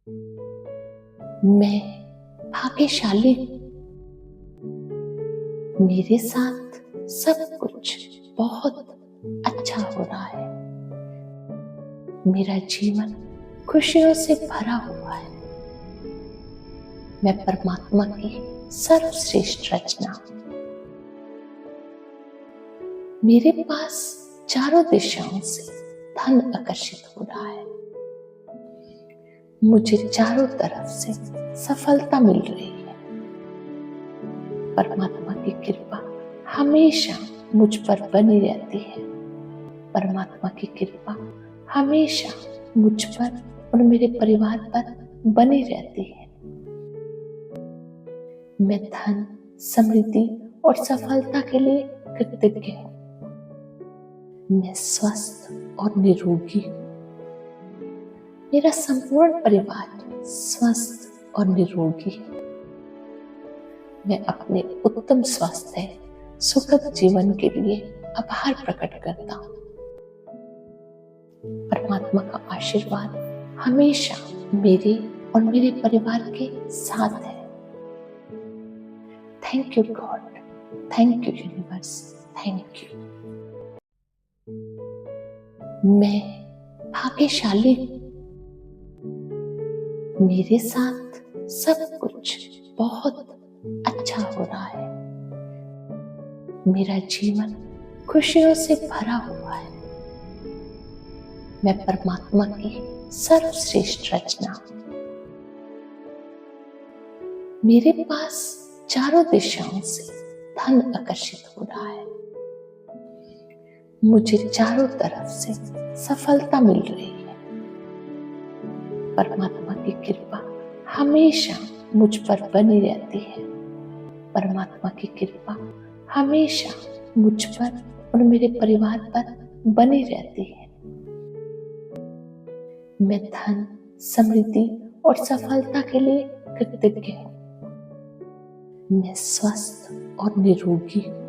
मैं भाग्यशाली हूँ। मेरे साथ सब कुछ बहुत अच्छा हो रहा है। मेरा जीवन खुशियों से भरा हुआ है। मैं परमात्मा की सर्वश्रेष्ठ रचना हूँ। मेरे पास चारों दिशाओं से धन आकर्षित हो रहा है। मुझे चारों तरफ से सफलता मिल रही है। परमात्मा की कृपा हमेशा मुझ पर बनी रहती है। परमात्मा की कृपा हमेशा मुझ पर और मेरे परिवार पर बनी रहती है। मैं धन, समृद्धि और सफलता के लिए कृतज्ञ हूँ। मैं स्वस्थ और निरोगी हूँ। मेरा संपूर्ण परिवार स्वस्थ और निरोगी है। मैं अपने उत्तम स्वास्थ्य, सुखद जीवन के लिए आभार प्रकट करता हूँ। परमात्मा का आशीर्वाद हमेशा मेरे और मेरे परिवार के साथ है। Thank you God, thank you universe, thank you. मैं भाग्यशाली हूँ। मेरे साथ सब कुछ बहुत अच्छा हो रहा है। मेरा जीवन खुशियों से भरा हुआ है। मैं परमात्मा की सर्वश्रेष्ठ रचना हूँ। मेरे पास चारों दिशाओं से धन आकर्षित हो रहा है। मुझे चारों तरफ से सफलता मिल रही है। परमात्मा की कृपा हमेशा मुझ पर बनी रहती है। परमात्मा की कृपा हमेशा मुझ पर और मेरे परिवार पर बनी रहती है। मैं धन, समृद्धि और सफलता के लिए कृतज्ञ हूँ। मैं स्वस्थ और निरोगी हूँ।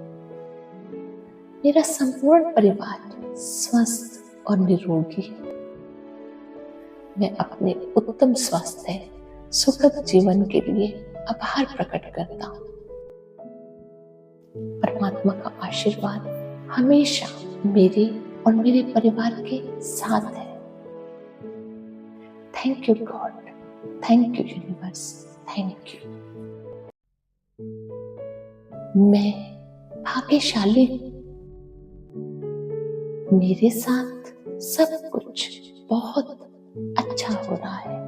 मेरा संपूर्ण परिवार स्वस्थ और निरोगी है। मैं अपने उत्तम स्वास्थ्य, सुखद जीवन के लिए आभार प्रकट करता हूँ। परमात्मा का आशीर्वाद हमेशा मेरे और मेरे परिवार के साथ है। Thank you God, thank you universe, thank you. मैं भाग्यशाली हूँ। मेरे साथ सब कुछ बहुत अच्छा हो रहा है।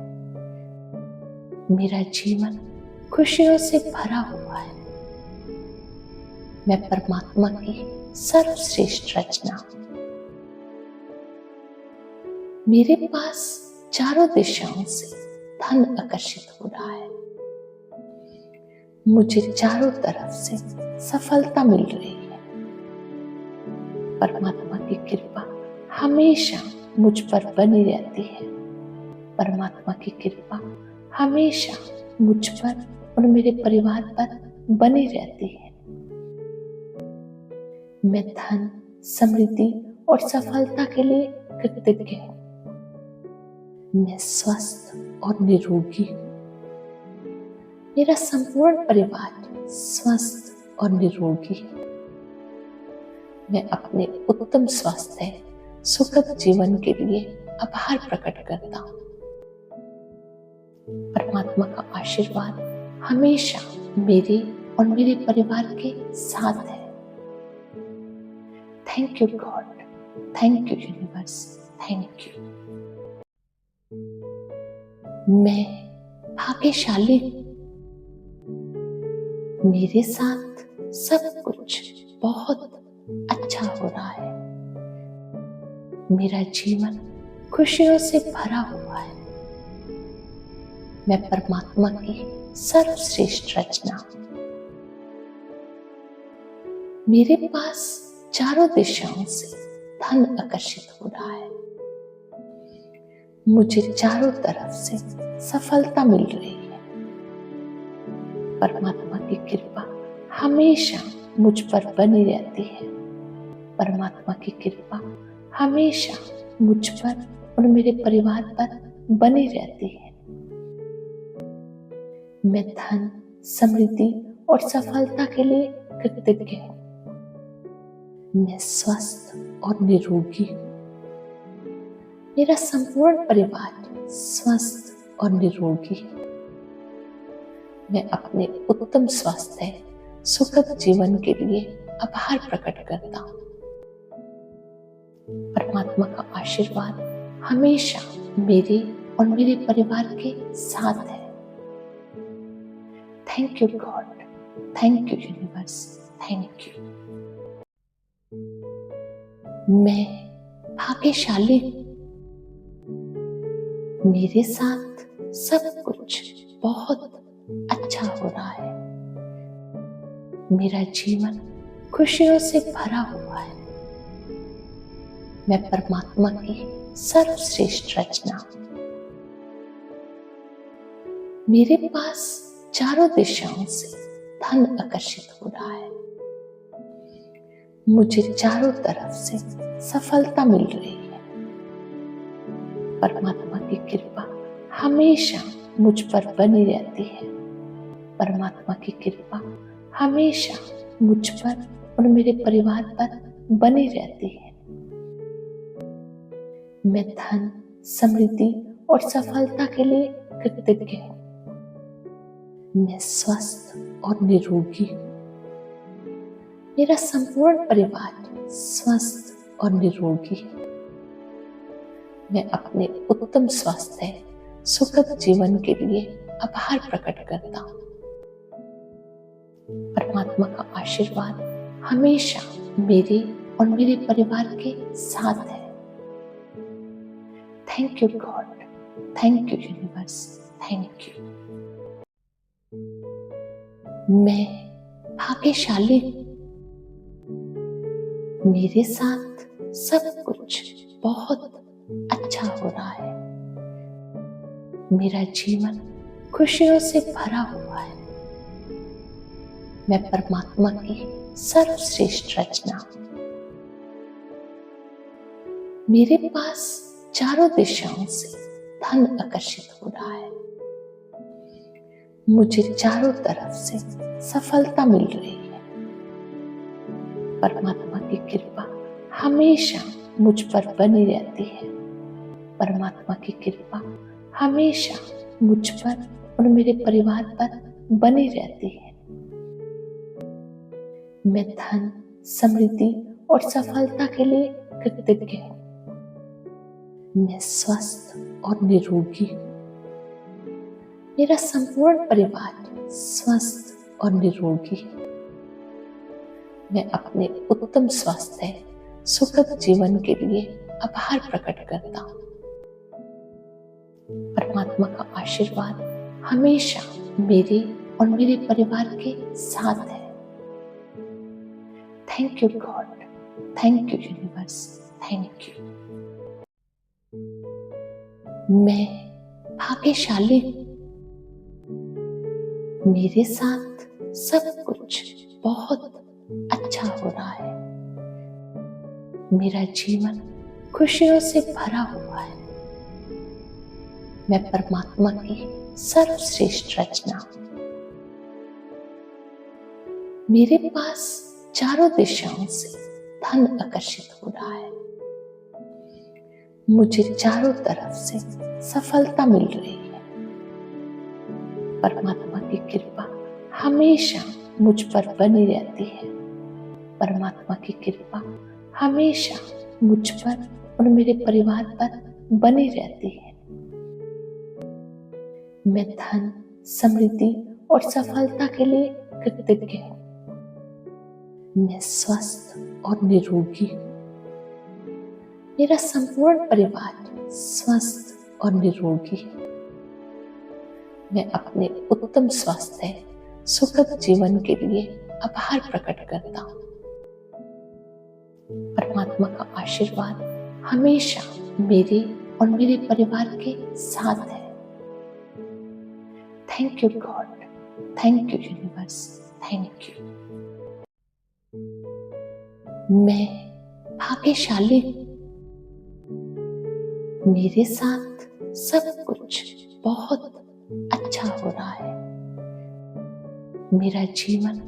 मेरा जीवन खुशियों से भरा हुआ है। मैं परमात्मा की सर्वश्रेष्ठ रचना हूँ। मेरे पास चारों दिशाओं से धन आकर्षित हो रहा है। मुझे चारों तरफ से सफलता मिल रही है। परमात्मा की कृपा हमेशा मुझ पर बनी रहती है। परमात्मा की कृपा हमेशा मुझ पर और मेरे परिवार पर बनी रहती है। मैं धन, समृद्धि और सफलता के लिए कृतज्ञ हूँ। मैं स्वस्थ और निरोगी हूँ। मेरा संपूर्ण परिवार स्वस्थ और निरोगी है। मैं अपने उत्तम स्वास्थ्य, सुखद जीवन के लिए आभार प्रकट करता हूँ। परमात्मा का आशीर्वाद हमेशा मेरे और मेरे परिवार के साथ है। Thank you God, thank you universe, thank you. मैं भाग्यशाली हूँ। मेरे साथ सब कुछ बहुत अच्छा हो रहा है। मेरा जीवन खुशियों से भरा हुआ है। मैं परमात्मा की सर्वश्रेष्ठ रचना हूँ। मेरे पास चारों दिशाओं से धन आकर्षित हो रहा है। मुझे चारों तरफ से सफलता मिल रही है। परमात्मा की कृपा हमेशा मुझ पर बनी रहती है। परमात्मा की कृपा हमेशा मुझ पर और मेरे परिवार पर बनी रहती है। मैं धन, समृद्धि और सफलता के लिए कृतज्ञ हूँ। मैं स्वस्थ और निरोगी हूँ। मेरा संपूर्ण परिवार स्वस्थ और निरोगी है। मैं अपने उत्तम स्वास्थ्य, सुखद जीवन के लिए आभार प्रकट करता हूँ। परमात्मा का आशीर्वाद हमेशा मेरे और मेरे परिवार के साथ है। Thank you God, thank you universe, thank you. मैं भाग्यशाली हूँ। मेरे साथ सब कुछ बहुत अच्छा हो रहा है। मेरा जीवन खुशियों से भरा हुआ है। मैं परमात्मा की सर्वश्रेष्ठ रचना हूं। मेरे पास चारों दिशाओं से धन आकर्षित हो रहा है। मुझे चारों तरफ से सफलता मिल रही है। परमात्मा की कृपा हमेशा मुझ पर बनी रहती है। परमात्मा की कृपा हमेशा मुझ पर और मेरे परिवार पर बनी रहती है। मैं धन, समृद्धि और सफलता के लिए कृतज्ञ हूँ। मैं स्वस्थ और निरोगी हूँ। मेरा संपूर्ण परिवार स्वस्थ और निरोगी है। मैं अपने उत्तम स्वास्थ्य, सुखद जीवन के लिए आभार प्रकट करता हूँ। परमात्मा का आशीर्वाद हमेशा मेरे और मेरे परिवार के साथ है। Thank you God, thank you universe, thank you. मैं भाग्यशाली हूँ। मेरे साथ सब कुछ बहुत अच्छा हो रहा है। मेरा जीवन खुशियों से भरा हुआ है। मैं परमात्मा की सर्वश्रेष्ठ रचना हूं। मेरे पास चारों दिशाओं से धन आकर्षित हो रहा है। मुझे चारों तरफ से सफलता मिल रही है। परमात्मा की कृपा हमेशा मुझ पर बनी रहती है। परमात्मा की कृपा हमेशा मुझ पर और मेरे परिवार पर बनी रहती है। मैं धन, समृद्धि और सफलता के लिए कृतज्ञ हूँ। मैं स्वस्थ और निरोगी हूँ। मेरा संपूर्ण परिवार स्वस्थ और निरोगी है। मैं अपने उत्तम स्वास्थ्य, सुखद जीवन के लिए आभार प्रकट करता हूँ। परमात्मा का आशीर्वाद हमेशा मेरे और मेरे परिवार के साथ है। Thank you God, thank you universe, thank you. मैं भाग्यशाली हूँ। मेरे साथ सब कुछ बहुत अच्छा हो रहा है। मेरा जीवन खुशियों से भरा हुआ है। मैं परमात्मा की सर्वश्रेष्ठ रचना हूं। मेरे पास चारों दिशाओं से धन आकर्षित हो रहा है। मुझे चारों तरफ से सफलता मिल रही है। परमात्मा की कृपा हमेशा मुझ पर बनी रहती है। परमात्मा की कृपा हमेशा मुझ पर और मेरे परिवार पर बनी रहती है। मैं धन, समृद्धि और सफलता के लिए कृतज्ञ हूँ। मैं स्वस्थ और निरोगी हूँ। मेरा संपूर्ण परिवार स्वस्थ और निरोगी है। मैं अपने उत्तम स्वास्थ्य, सुखद जीवन के लिए आभार प्रकट करता हूँ। परमात्मा का आशीर्वाद हमेशा मेरे और मेरे परिवार के साथ है। Thank you God, thank you universe, thank you. मैं भाग्यशाली हूँ। मेरे साथ सब कुछ बहुत अच्छा हो रहा है। मेरा जीवन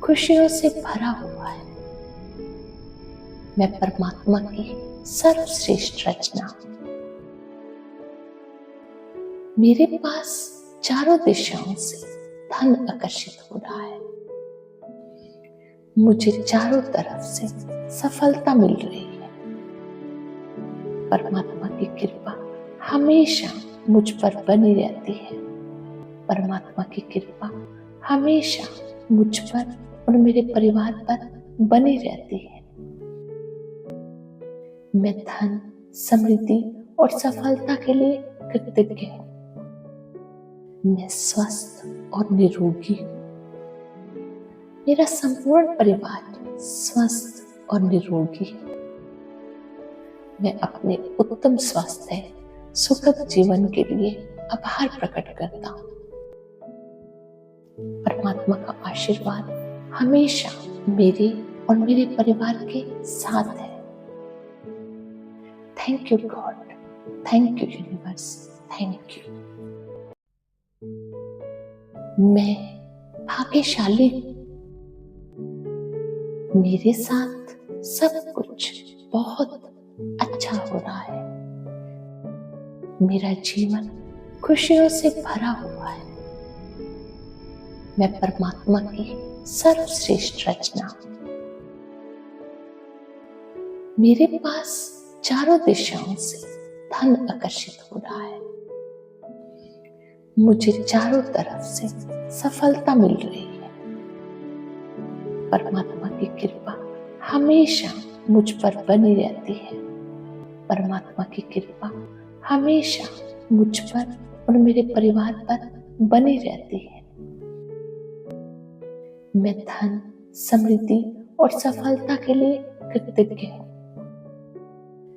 खुशियों से भरा हुआ है। मैं परमात्मा की सर्वश्रेष्ठ रचना हूं। मेरे पास चारों दिशाओं से धन आकर्षित हो रहा है। मुझे चारों तरफ से सफलता मिल रही है। परमात्मा की कृपा हमेशा मुझ पर बनी रहती है। परमात्मा की कृपा हमेशा मुझ पर और मेरे परिवार पर बनी रहती है। मैं धन, समृद्धि और सफलता के लिए कृतज्ञ हूँ। मैं स्वस्थ और निरोगी हूँ। मेरा संपूर्ण परिवार स्वस्थ और निरोगी है। मैं अपने उत्तम स्वास्थ्य, सुखद जीवन के लिए आभार प्रकट करता हूँ। परमात्मा का आशीर्वाद हमेशा मेरे और मेरे परिवार के साथ है। Thank you God, thank you universe, thank you. मैं भाग्यशाली हूँ। मेरे साथ सब कुछ बहुत अच्छा हो रहा है। मेरा जीवन खुशियों से भरा हुआ है। मैं परमात्मा की सर्वश्रेष्ठ रचना हूं। मेरे पास चारों दिशाओं से धन आकर्षित हो रहा है। मुझे चारों तरफ से सफलता मिल रही है। परमात्मा की कृपा हमेशा मुझ पर बनी रहती है। परमात्मा की कृपा हमेशा मुझ पर और मेरे परिवार पर बनी रहती है। मैं धन, समृद्धि और सफलता के लिए कृतज्ञ हूँ।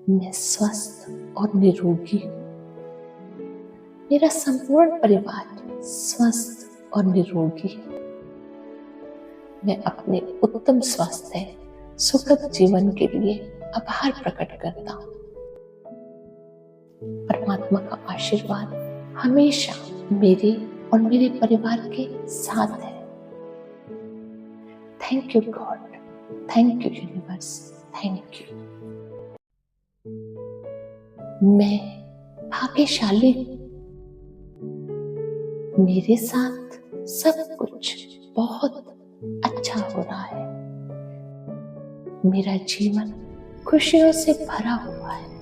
मैं स्वस्थ और निरोगी हूँ। मेरा संपूर्ण परिवार स्वस्थ और निरोगी है। मैं अपने उत्तम स्वास्थ्य, सुखद जीवन के लिए आभार प्रकट करता हूँ। परमात्मा का आशीर्वाद हमेशा मेरे और मेरे परिवार के साथ है। Thank you God, thank you universe, thank you. मैं भाग्यशाली हूँ। मेरे साथ सब कुछ बहुत अच्छा हो रहा है। मेरा जीवन खुशियों से भरा हुआ है।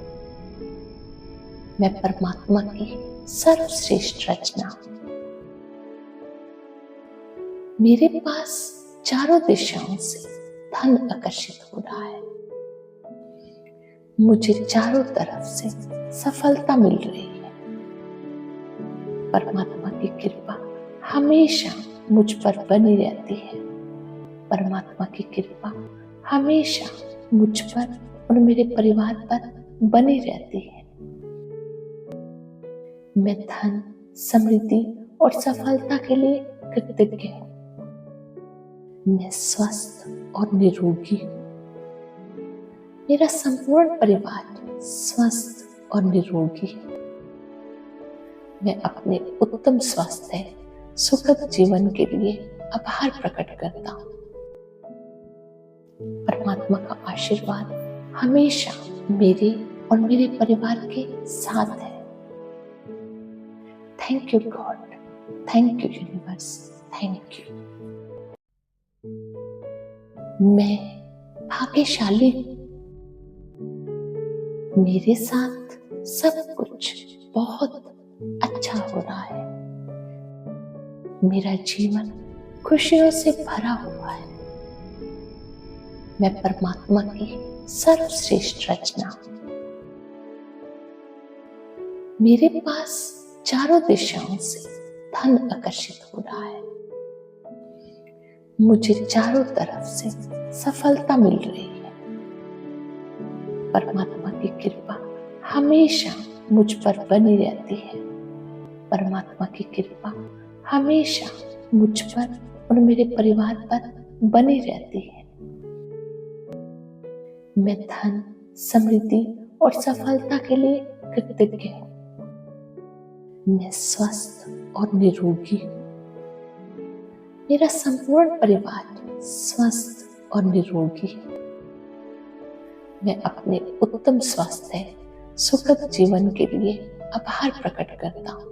मैं परमात्मा की सर्वश्रेष्ठ रचना हूं। मेरे पास चारों दिशाओं से धन आकर्षित हो रहा है। मुझे चारों तरफ से सफलता मिल रही है। परमात्मा की कृपा हमेशा मुझ पर बनी रहती है। परमात्मा की कृपा हमेशा मुझ पर और मेरे परिवार पर बनी रहती है। मैं धन, समृद्धि और सफलता के लिए कृतज्ञ हूँ। मैं स्वस्थ और निरोगी हूँ। मेरा संपूर्ण परिवार स्वस्थ और निरोगी है। मैं अपने उत्तम स्वास्थ्य, सुखद जीवन के लिए आभार प्रकट करता हूँ। परमात्मा का आशीर्वाद हमेशा मेरे और मेरे परिवार के साथ है। Thank you God, thank you universe, thank you. मैं भाग्यशाली हूँ। मेरे साथ सब कुछ बहुत अच्छा हो रहा है। मेरा जीवन खुशियों से भरा हुआ है। मैं परमात्मा की सर्वश्रेष्ठ रचना हूं। मेरे पास चारों दिशाओं से धन आकर्षित हो रहा है। मुझे चारों तरफ से सफलता मिल रही है। परमात्मा की कृपा हमेशा मुझ पर बनी रहती है। परमात्मा की कृपा हमेशा मुझ पर और मेरे परिवार पर बनी रहती है। मैं धन, समृद्धि और सफलता के लिए कृतज्ञ हूँ। मैं स्वस्थ और निरोगी हूँ। मेरा संपूर्ण परिवार स्वस्थ और निरोगी है। मैं अपने उत्तम स्वास्थ्य सुखद जीवन के लिए आभार प्रकट करता हूँ।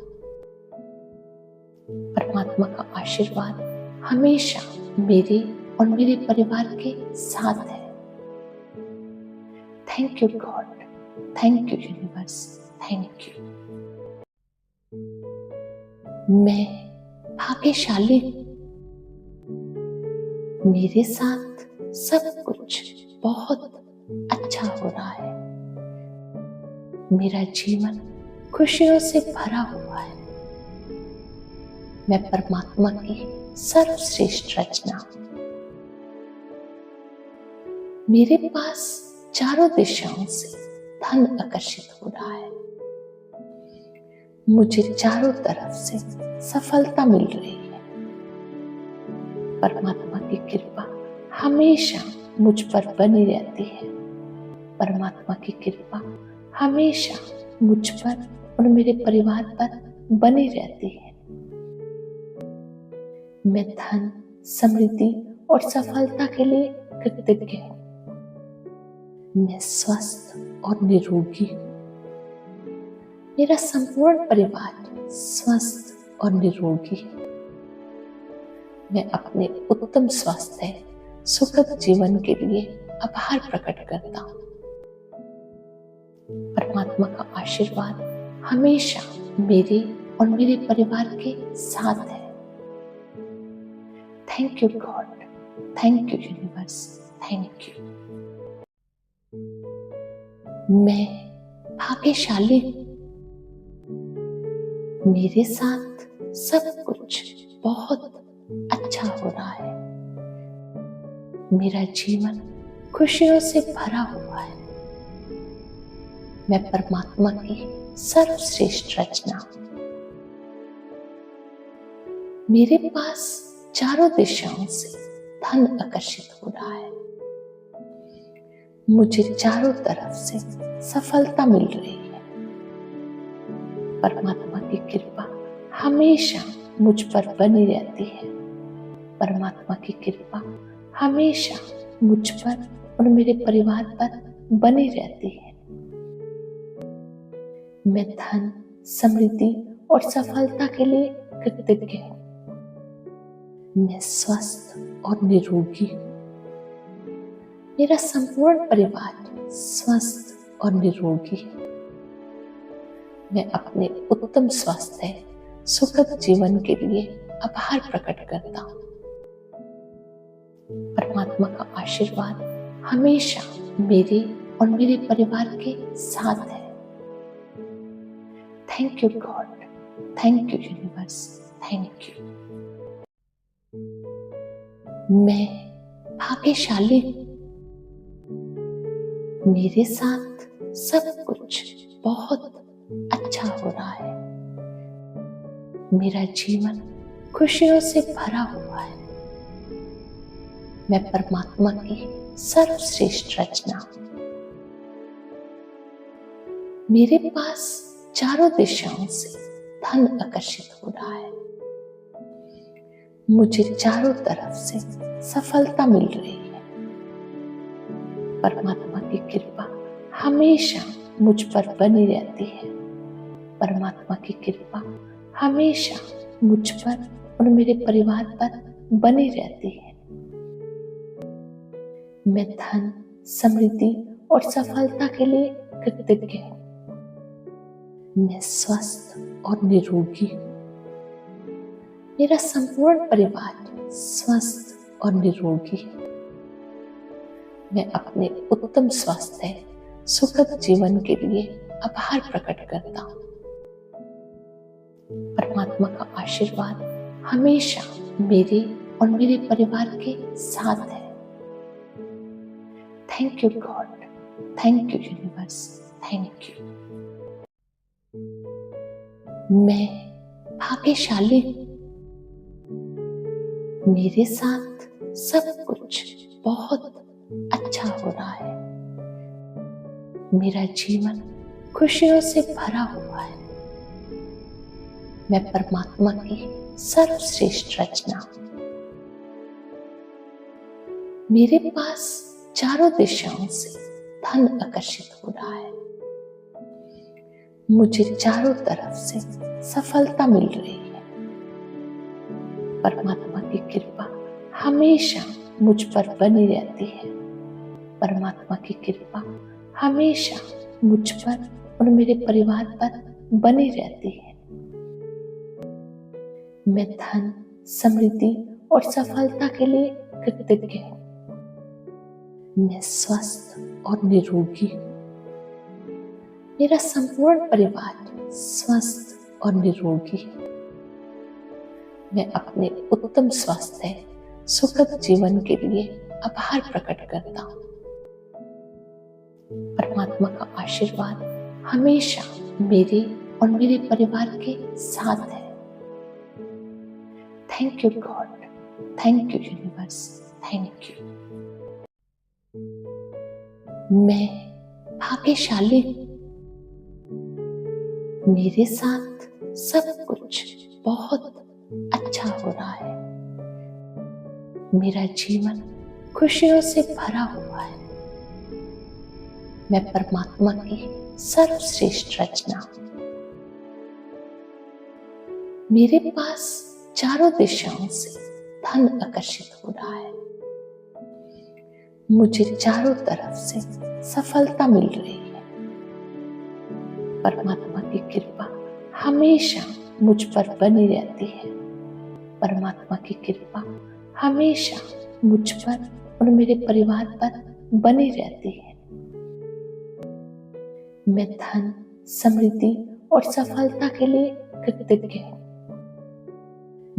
परमात्मा का आशीर्वाद हमेशा मेरे और मेरे परिवार के साथ है। Thank you God, thank you universe, thank you. मैं भाग्यशाली हूँ। मेरे साथ सब कुछ बहुत अच्छा हो रहा है। मेरा जीवन खुशियों से भरा हुआ है। मैं परमात्मा की सर्वश्रेष्ठ रचना हूं। मेरे पास चारों दिशाओं से धन आकर्षित हो रहा है। मुझे चारों तरफ से सफलता मिल रही है। परमात्मा की कृपा हमेशा मुझ पर बनी रहती है। परमात्मा की कृपा हमेशा मुझ पर और मेरे परिवार पर बनी रहती है। मैं धन, समृद्धि और सफलता के लिए कृतज्ञ हूँ। मैं स्वस्थ और निरोगी हूँ। मेरा संपूर्ण परिवार स्वस्थ और निरोगी है। मैं अपने उत्तम स्वास्थ्य सुखद जीवन के लिए आभार प्रकट करता हूँ। परमात्मा का आशीर्वाद हमेशा मेरे और मेरे परिवार के साथ है। Thank you God, thank you universe, thank you. मैं भाग्यशाली हूँ। मेरे साथ सब कुछ बहुत अच्छा हो रहा है। मेरा जीवन खुशियों से भरा हुआ है। मैं परमात्मा की सर्वश्रेष्ठ रचना हूं। मेरे पास चारों दिशाओं से धन आकर्षित हो रहा है। मुझे चारों तरफ से सफलता मिल रही है। परमात्मा की कृपा हमेशा मुझ पर बनी रहती है। परमात्मा की कृपा हमेशा मुझ पर और मेरे परिवार पर बनी रहती है। मैं धन, समृद्धि और सफलता के लिए कृतज्ञ हूँ। मैं स्वस्थ और निरोगी हूँ। मेरा संपूर्ण परिवार स्वस्थ और निरोगी है। मैं अपने उत्तम स्वास्थ्य सुखद जीवन के लिए आभार प्रकट करता हूँ। परमात्मा का आशीर्वाद हमेशा मेरे और मेरे परिवार के साथ है। Thank you God, thank you universe, thank you. मैं भाग्यशाली हूँ। मेरे साथ सब कुछ बहुत अच्छा हो रहा है। मेरा जीवन खुशियों से भरा हुआ है। मैं परमात्मा की सर्वश्रेष्ठ रचना हूं। मेरे पास चारों दिशाओं से धन आकर्षित हो रहा है। मुझे चारों तरफ से सफलता मिल रही है। परमात्मा की कृपा हमेशा मुझ पर बनी रहती है। परमात्मा की कृपा हमेशा मुझ पर और मेरे परिवार पर बनी रहती है। मैं धन, समृद्धि और सफलता के लिए कृतज्ञ हूँ। मैं स्वस्थ और निरोगी हूँ। मेरा संपूर्ण परिवार स्वस्थ और निरोगी है। मैं अपने उत्तम स्वास्थ्य सुखद जीवन के लिए आभार प्रकट करता हूँ। परमात्मा का आशीर्वाद हमेशा मेरे और मेरे परिवार के साथ है। Thank you God, thank you universe, thank you. मैं भाग्यशाली हूँ। मेरे साथ सब कुछ बहुत अच्छा हो रहा है। मेरा जीवन खुशियों से भरा हुआ है। मैं परमात्मा की सर्वश्रेष्ठ रचना हूं। मेरे पास चारों दिशाओं से धन आकर्षित हो रहा है। मुझे चारों तरफ से सफलता मिल रही है। परमात्मा की कृपा हमेशा मुझ पर बनी रहती है। परमात्मा की कृपा हमेशा मुझ पर और मेरे परिवार पर बनी रहती है। मैं धन, समृद्धि और सफलता के लिए कृतज्ञ हूँ। मैं स्वस्थ और निरोगी हूँ। मेरा संपूर्ण परिवार स्वस्थ और निरोगी है। मैं अपने उत्तम स्वास्थ्य, सुखद जीवन के लिए आभार प्रकट करता हूँ। परमात्मा का आशीर्वाद हमेशा मेरे और मेरे परिवार के साथ है। Thank you God, thank you universe, thank you. मैं भाग्यशाली हूँ। मेरे साथ सब कुछ बहुत अच्छा हो रहा है। मेरा जीवन खुशियों से भरा हुआ है। मैं परमात्मा की सर्वश्रेष्ठ रचना हूँ। मेरे पास चारों दिशाओं से धन आकर्षित हो रहा है। मुझे चारों तरफ से सफलता मिल रही है। परमात्मा की कृपा हमेशा मुझ पर बनी रहती है। परमात्मा की कृपा हमेशा मुझ पर और मेरे परिवार पर बनी रहती है। मैं धन, समृद्धि और सफलता के लिए कृतज्ञ हूँ।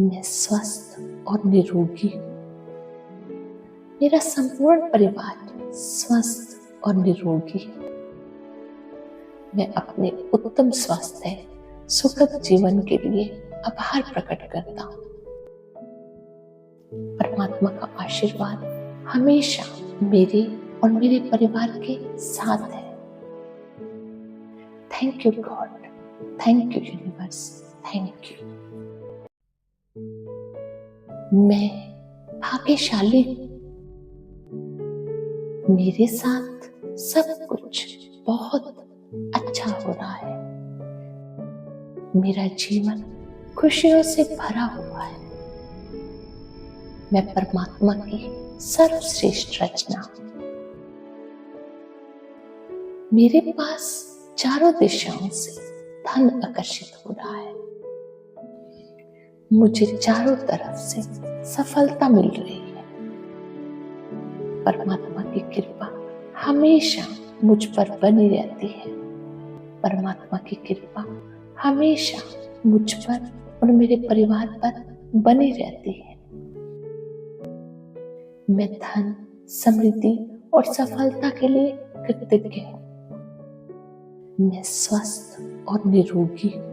मैं स्वस्थ और निरोगी हूँ। मेरा संपूर्ण परिवार स्वस्थ और निरोगी है। मैं अपने उत्तम स्वास्थ्य, सुखद जीवन के लिए आभार प्रकट करता हूँ। परमात्मा का आशीर्वाद हमेशा मेरे और मेरे परिवार के साथ है। Thank you God, thank you universe, thank you. मैं भाग्यशाली हूँ। मेरे साथ सब कुछ बहुत अच्छा हो रहा है। मेरा जीवन खुशियों से भरा हुआ है। मैं परमात्मा की सर्वश्रेष्ठ रचना हूँ। मेरे पास चारों दिशाओं से धन आकर्षित हो रहा है। मुझे चारों तरफ से सफलता मिल रही है। परमात्मा की कृपा हमेशा मुझ पर बनी रहती है। परमात्मा की कृपा हमेशा मुझ पर और मेरे परिवार पर बनी रहती है। मैं धन, समृद्धि और सफलता के लिए कृतज्ञ हूँ। मैं स्वस्थ और निरोगी हूँ।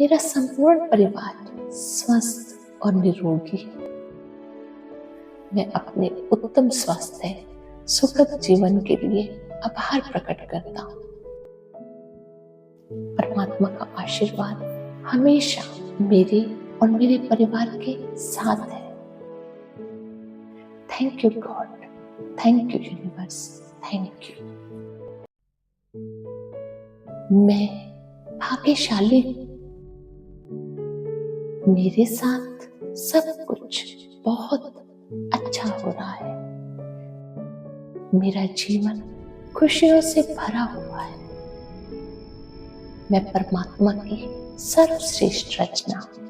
मेरा संपूर्ण परिवार स्वस्थ और निरोगी है। मैं अपने उत्तम स्वास्थ्य, सुखद जीवन के लिए आभार प्रकट करता हूँ। परमात्मा का आशीर्वाद हमेशा मेरे और मेरे परिवार के साथ है। Thank you God, thank you universe, thank you. मैं भाग्यशाली हूँ। मेरे साथ सब कुछ बहुत अच्छा हो रहा है। मेरा जीवन खुशियों से भरा हुआ है। मैं परमात्मा की सर्वश्रेष्ठ रचना हूँ।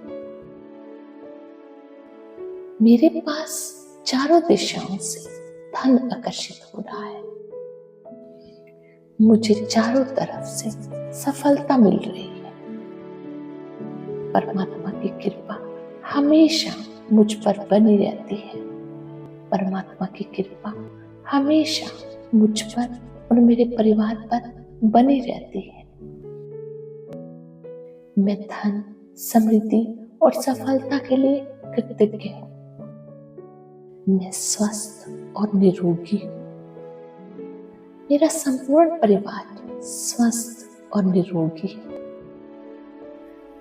मेरे पास चारों दिशाओं से धन आकर्षित हो रहा है। मुझे चारों तरफ से सफलता मिल रही है। परमात्मा की कृपा हमेशा मुझ पर बनी रहती है। परमात्मा की कृपा हमेशा मुझ पर और मेरे परिवार पर बनी रहती है। मैं धन, समृद्धि और सफलता के लिए कृतज्ञ हूँ। मैं स्वस्थ और निरोगी हूँ। मेरा संपूर्ण परिवार स्वस्थ और निरोगी है।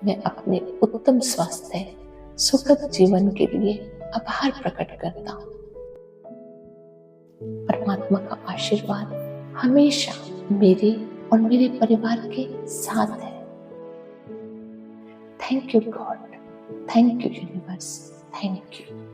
मैं अपने उत्तम स्वास्थ्य, सुखद जीवन के लिए आभार प्रकट करता हूँ। परमात्मा का आशीर्वाद हमेशा मेरे और मेरे परिवार के साथ है। Thank you God, thank you universe, thank you.